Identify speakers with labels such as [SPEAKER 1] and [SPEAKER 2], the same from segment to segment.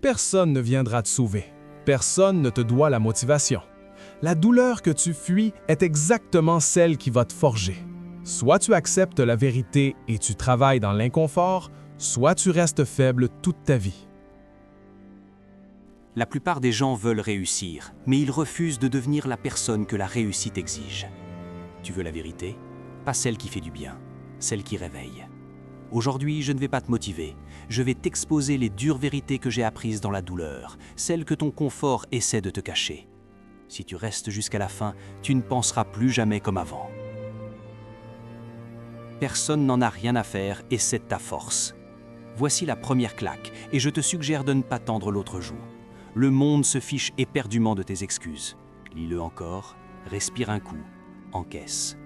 [SPEAKER 1] Personne ne viendra te sauver. Personne ne te doit la motivation. La douleur que tu fuis est exactement celle qui va te forger. Soit tu acceptes la vérité et tu travailles dans l'inconfort, soit tu restes faible toute ta vie.
[SPEAKER 2] La plupart des gens veulent réussir, mais ils refusent de devenir la personne que la réussite exige. Tu veux la vérité? Pas celle qui fait du bien, celle qui réveille. Aujourd'hui, je ne vais pas te motiver. Je vais t'exposer les dures vérités que j'ai apprises dans la douleur, celles que ton confort essaie de te cacher. Si tu restes jusqu'à la fin, tu ne penseras plus jamais comme avant. Personne n'en a rien à faire et c'est ta force. Voici la première claque et je te suggère de ne pas tendre l'autre joue. Le monde se fiche éperdument de tes excuses. Lis-le encore, respire un coup, encaisse.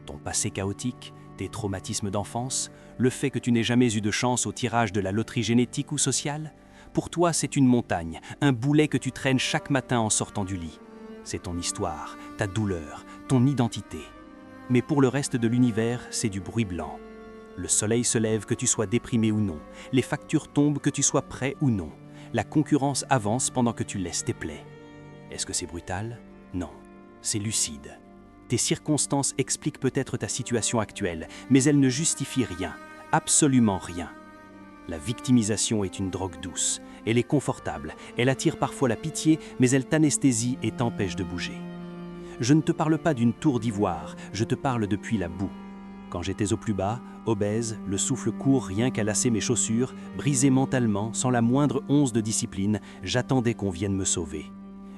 [SPEAKER 2] Ton passé chaotique, tes traumatismes d'enfance, le fait que tu n'aies jamais eu de chance au tirage de la loterie génétique ou sociale, pour toi c'est une montagne, un boulet que tu traînes chaque matin en sortant du lit. C'est ton histoire, ta douleur, ton identité. Mais pour le reste de l'univers, c'est du bruit blanc. Le soleil se lève que tu sois déprimé ou non, les factures tombent que tu sois prêt ou non. La concurrence avance pendant que tu laisses tes plaies. Est-ce que c'est brutal? Non, c'est lucide. Tes circonstances expliquent peut-être ta situation actuelle, mais elles ne justifient rien, absolument rien. La victimisation est une drogue douce. Elle est confortable, elle attire parfois la pitié, mais elle t'anesthésie et t'empêche de bouger. Je ne te parle pas d'une tour d'ivoire, je te parle depuis la boue. Quand j'étais au plus bas, obèse, le souffle court rien qu'à lasser mes chaussures, brisé mentalement, sans la moindre once de discipline, j'attendais qu'on vienne me sauver.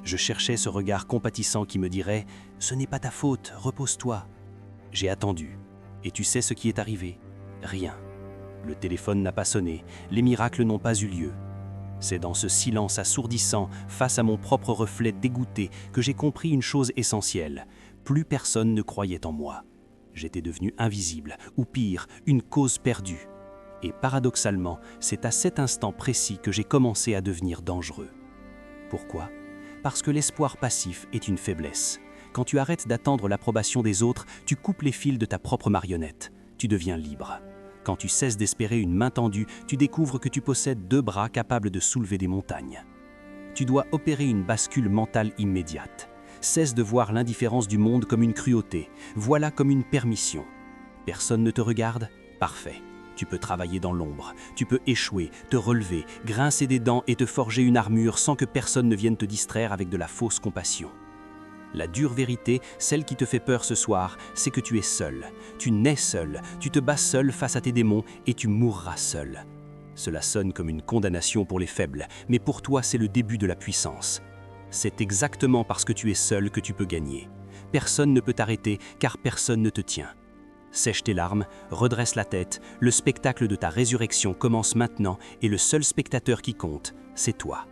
[SPEAKER 2] Je cherchais ce regard compatissant qui me dirait « Ce n'est pas ta faute, repose-toi ». J'ai attendu. Et tu sais ce qui est arrivé? Rien. Le téléphone n'a pas sonné, les miracles n'ont pas eu lieu. C'est dans ce silence assourdissant, face à mon propre reflet dégoûté, que j'ai compris une chose essentielle. Plus personne ne croyait en moi. J'étais devenu invisible, ou pire, une cause perdue. Et paradoxalement, c'est à cet instant précis que j'ai commencé à devenir dangereux. Pourquoi? Parce que l'espoir passif est une faiblesse. Quand tu arrêtes d'attendre l'approbation des autres, tu coupes les fils de ta propre marionnette. Tu deviens libre. Quand tu cesses d'espérer une main tendue, tu découvres que tu possèdes 2 bras capables de soulever des montagnes. Tu dois opérer une bascule mentale immédiate. Cesse de voir l'indifférence du monde comme une cruauté. Voilà comme une permission. Personne ne te regarde? Parfait. Tu peux travailler dans l'ombre. Tu peux échouer, te relever, grincer des dents et te forger une armure sans que personne ne vienne te distraire avec de la fausse compassion. La dure vérité, celle qui te fait peur ce soir, c'est que tu es seul. Tu nais seul, tu te bats seul face à tes démons et tu mourras seul. Cela sonne comme une condamnation pour les faibles, mais pour toi c'est le début de la puissance. C'est exactement parce que tu es seul que tu peux gagner. Personne ne peut t'arrêter car personne ne te tient. Sèche tes larmes, redresse la tête, le spectacle de ta résurrection commence maintenant et le seul spectateur qui compte, c'est toi.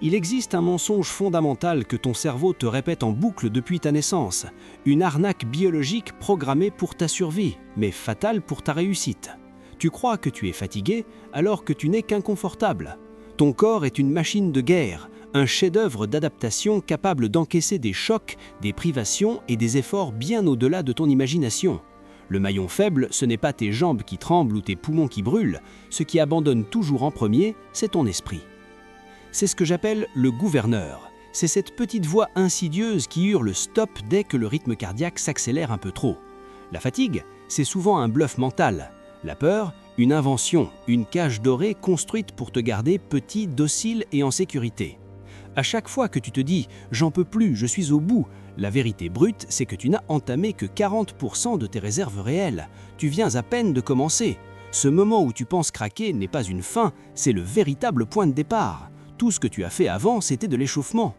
[SPEAKER 3] Il existe un mensonge fondamental que ton cerveau te répète en boucle depuis ta naissance. Une arnaque biologique programmée pour ta survie, mais fatale pour ta réussite. Tu crois que tu es fatigué alors que tu n'es qu'inconfortable. Ton corps est une machine de guerre, un chef-d'œuvre d'adaptation capable d'encaisser des chocs, des privations et des efforts bien au-delà de ton imagination. Le maillon faible, ce n'est pas tes jambes qui tremblent ou tes poumons qui brûlent. Ce qui abandonne toujours en premier, c'est ton esprit. C'est ce que j'appelle le gouverneur. C'est cette petite voix insidieuse qui hurle stop dès que le rythme cardiaque s'accélère un peu trop. La fatigue, c'est souvent un bluff mental. La peur, une invention, une cage dorée construite pour te garder petit, docile et en sécurité. À chaque fois que tu te dis « j'en peux plus, je suis au bout », la vérité brute, c'est que tu n'as entamé que 40% de tes réserves réelles. Tu viens à peine de commencer. Ce moment où tu penses craquer n'est pas une fin, c'est le véritable point de départ. Tout ce que tu as fait avant, c'était de l'échauffement.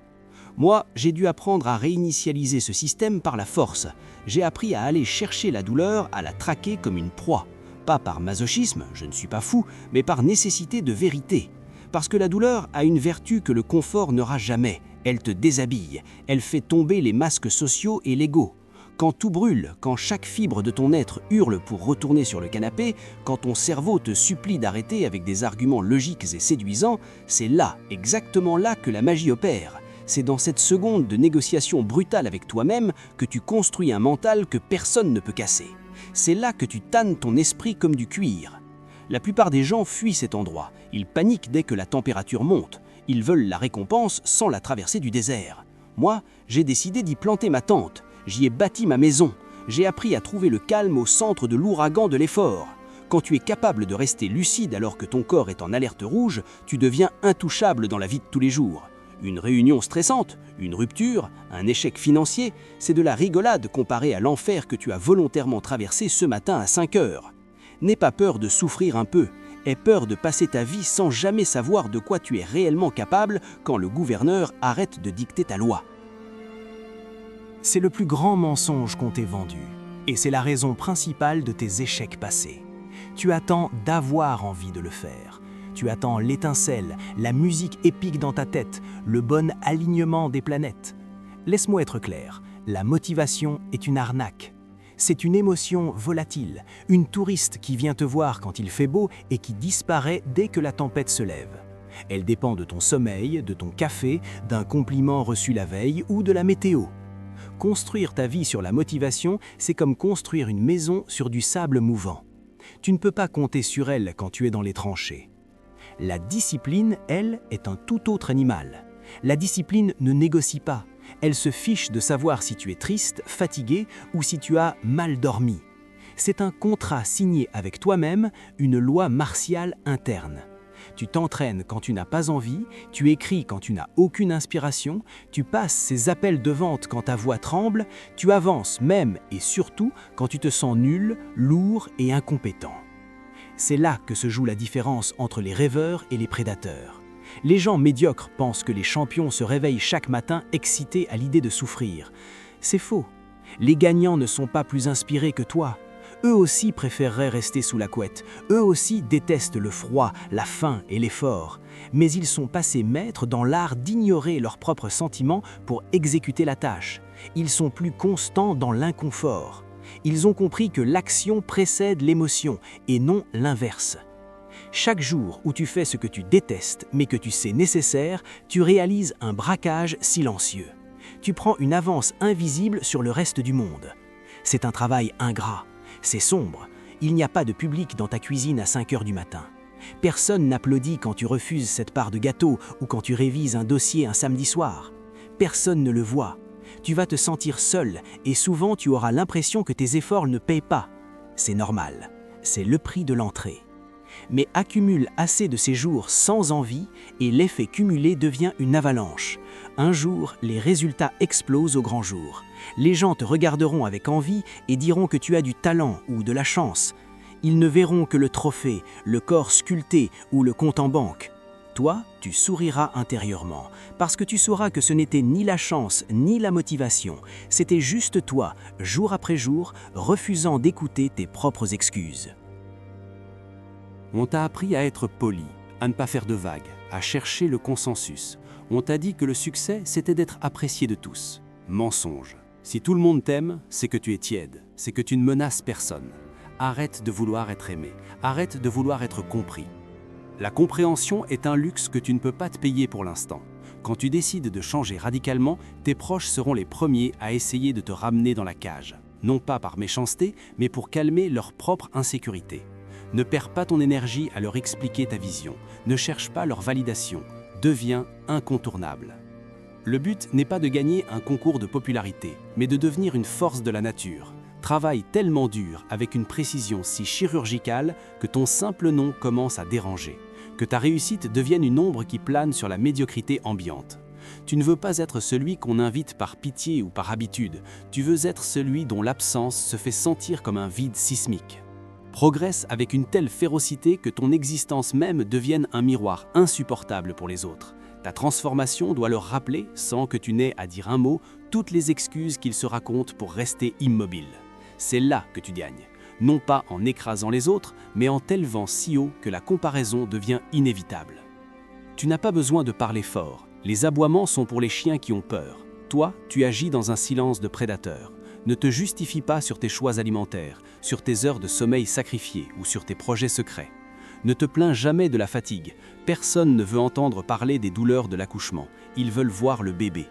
[SPEAKER 3] Moi, j'ai dû apprendre à réinitialiser ce système par la force. J'ai appris à aller chercher la douleur, à la traquer comme une proie. Pas par masochisme, je ne suis pas fou, mais par nécessité de vérité. Parce que la douleur a une vertu que le confort n'aura jamais. Elle te déshabille, elle fait tomber les masques sociaux et l'ego. Quand tout brûle, quand chaque fibre de ton être hurle pour retourner sur le canapé, quand ton cerveau te supplie d'arrêter avec des arguments logiques et séduisants, c'est là, exactement là que la magie opère. C'est dans cette seconde de négociation brutale avec toi-même que tu construis un mental que personne ne peut casser. C'est là que tu tannes ton esprit comme du cuir. La plupart des gens fuient cet endroit. Ils paniquent dès que la température monte. Ils veulent la récompense sans la traversée du désert. Moi, j'ai décidé d'y planter ma tente. J'y ai bâti ma maison. J'ai appris à trouver le calme au centre de l'ouragan de l'effort. Quand tu es capable de rester lucide alors que ton corps est en alerte rouge, tu deviens intouchable dans la vie de tous les jours. Une réunion stressante, une rupture, un échec financier, c'est de la rigolade comparé à l'enfer que tu as volontairement traversé ce matin à 5 heures. N'aie pas peur de souffrir un peu, aie peur de passer ta vie sans jamais savoir de quoi tu es réellement capable quand le gouverneur arrête de dicter ta loi.
[SPEAKER 2] C'est le plus grand mensonge qu'on t'ait vendu, et c'est la raison principale de tes échecs passés. Tu attends d'avoir envie de le faire. Tu attends l'étincelle, la musique épique dans ta tête, le bon alignement des planètes. Laisse-moi être clair, la motivation est une arnaque. C'est une émotion volatile, une touriste qui vient te voir quand il fait beau et qui disparaît dès que la tempête se lève. Elle dépend de ton sommeil, de ton café, d'un compliment reçu la veille ou de la météo. Construire ta vie sur la motivation, c'est comme construire une maison sur du sable mouvant. Tu ne peux pas compter sur elle quand tu es dans les tranchées. La discipline, elle, est un tout autre animal. La discipline ne négocie pas. Elle se fiche de savoir si tu es triste, fatigué ou si tu as mal dormi. C'est un contrat signé avec toi-même, une loi martiale interne. Tu t'entraînes quand tu n'as pas envie, tu écris quand tu n'as aucune inspiration, tu passes ces appels de vente quand ta voix tremble, tu avances même et surtout quand tu te sens nul, lourd et incompétent. C'est là que se joue la différence entre les rêveurs et les prédateurs. Les gens médiocres pensent que les champions se réveillent chaque matin excités à l'idée de souffrir. C'est faux. Les gagnants ne sont pas plus inspirés que toi. Eux aussi préféreraient rester sous la couette. Eux aussi détestent le froid, la faim et l'effort. Mais ils sont passés maîtres dans l'art d'ignorer leurs propres sentiments pour exécuter la tâche. Ils sont plus constants dans l'inconfort. Ils ont compris que l'action précède l'émotion et non l'inverse. Chaque jour où tu fais ce que tu détestes mais que tu sais nécessaire, tu réalises un braquage silencieux. Tu prends une avance invisible sur le reste du monde. C'est un travail ingrat. C'est sombre. Il n'y a pas de public dans ta cuisine à 5 heures du matin. Personne n'applaudit quand tu refuses cette part de gâteau ou quand tu révises un dossier un samedi soir. Personne ne le voit. Tu vas te sentir seul et souvent tu auras l'impression que tes efforts ne payent pas. C'est normal. C'est le prix de l'entrée. Mais accumule assez de ces jours sans envie et l'effet cumulé devient une avalanche. Un jour, les résultats explosent au grand jour. Les gens te regarderont avec envie et diront que tu as du talent ou de la chance. Ils ne verront que le trophée, le corps sculpté ou le compte en banque. Toi, tu souriras intérieurement, parce que tu sauras que ce n'était ni la chance ni la motivation, c'était juste toi, jour après jour, refusant d'écouter tes propres excuses.
[SPEAKER 3] On t'a appris à être poli, à ne pas faire de vagues, à chercher le consensus. On t'a dit que le succès, c'était d'être apprécié de tous. Mensonge. Si tout le monde t'aime, c'est que tu es tiède, c'est que tu ne menaces personne. Arrête de vouloir être aimé, arrête de vouloir être compris. La compréhension est un luxe que tu ne peux pas te payer pour l'instant. Quand tu décides de changer radicalement, tes proches seront les premiers à essayer de te ramener dans la cage. Non pas par méchanceté, mais pour calmer leur propre insécurité. Ne perds pas ton énergie à leur expliquer ta vision. Ne cherche pas leur validation. Deviens incontournable. Le but n'est pas de gagner un concours de popularité, mais de devenir une force de la nature. Travaille tellement dur, avec une précision si chirurgicale, que ton simple nom commence à déranger. Que ta réussite devienne une ombre qui plane sur la médiocrité ambiante. Tu ne veux pas être celui qu'on invite par pitié ou par habitude. Tu veux être celui dont l'absence se fait sentir comme un vide sismique. Progresse avec une telle férocité que ton existence même devienne un miroir insupportable pour les autres. Ta transformation doit leur rappeler, sans que tu n'aies à dire un mot, toutes les excuses qu'ils se racontent pour rester immobiles. C'est là que tu gagnes. Non pas en écrasant les autres, mais en t'élevant si haut que la comparaison devient inévitable. Tu n'as pas besoin de parler fort. Les aboiements sont pour les chiens qui ont peur. Toi, tu agis dans un silence de prédateur. Ne te justifie pas sur tes choix alimentaires, sur tes heures de sommeil sacrifiées ou sur tes projets secrets. Ne te plains jamais de la fatigue. Personne ne veut entendre parler des douleurs de l'accouchement. Ils veulent voir le bébé.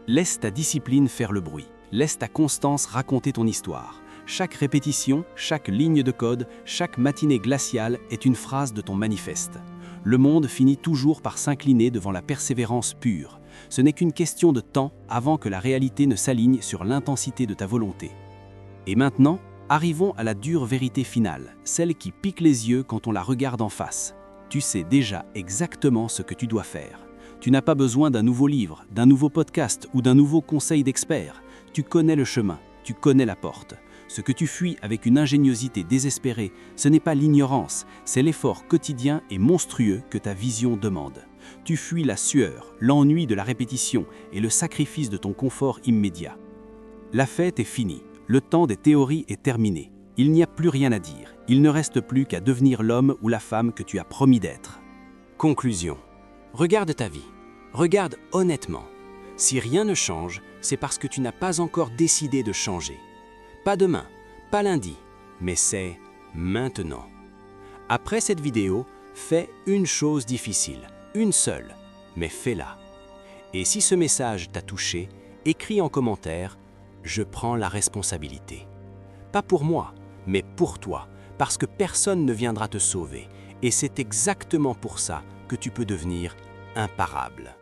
[SPEAKER 3] Laisse ta discipline faire le bruit. Laisse ta constance raconter ton histoire.
[SPEAKER 2] Chaque répétition, chaque ligne de code, chaque matinée glaciale est une phrase de ton manifeste. Le monde finit toujours par s'incliner devant la persévérance pure. Ce n'est qu'une question de temps avant que la réalité ne s'aligne sur l'intensité de ta volonté. Et maintenant, arrivons à la dure vérité finale, celle qui pique les yeux quand on la regarde en face. Tu sais déjà exactement ce que tu dois faire. Tu n'as pas besoin d'un nouveau livre, d'un nouveau podcast ou d'un nouveau conseil d'expert. Tu connais le chemin, tu connais la porte. Ce que tu fuis avec une ingéniosité désespérée, ce n'est pas l'ignorance, c'est l'effort quotidien et monstrueux que ta vision demande. Tu fuis la sueur, l'ennui de la répétition et le sacrifice de ton confort immédiat. La fête est finie, le temps des théories est terminé. Il n'y a plus rien à dire, il ne reste plus qu'à devenir l'homme ou la femme que tu as promis d'être.
[SPEAKER 3] Conclusion. Regarde ta vie. Regarde honnêtement. Si rien ne change, c'est parce que tu n'as pas encore décidé de changer. Pas demain, pas lundi, mais c'est maintenant. Après cette vidéo, fais une chose difficile, une seule, mais fais-la. Et si ce message t'a touché, écris en commentaire « Je prends la responsabilité ». Pas pour moi, mais pour toi, parce que personne ne viendra te sauver. Et c'est exactement pour ça que tu peux devenir imparable.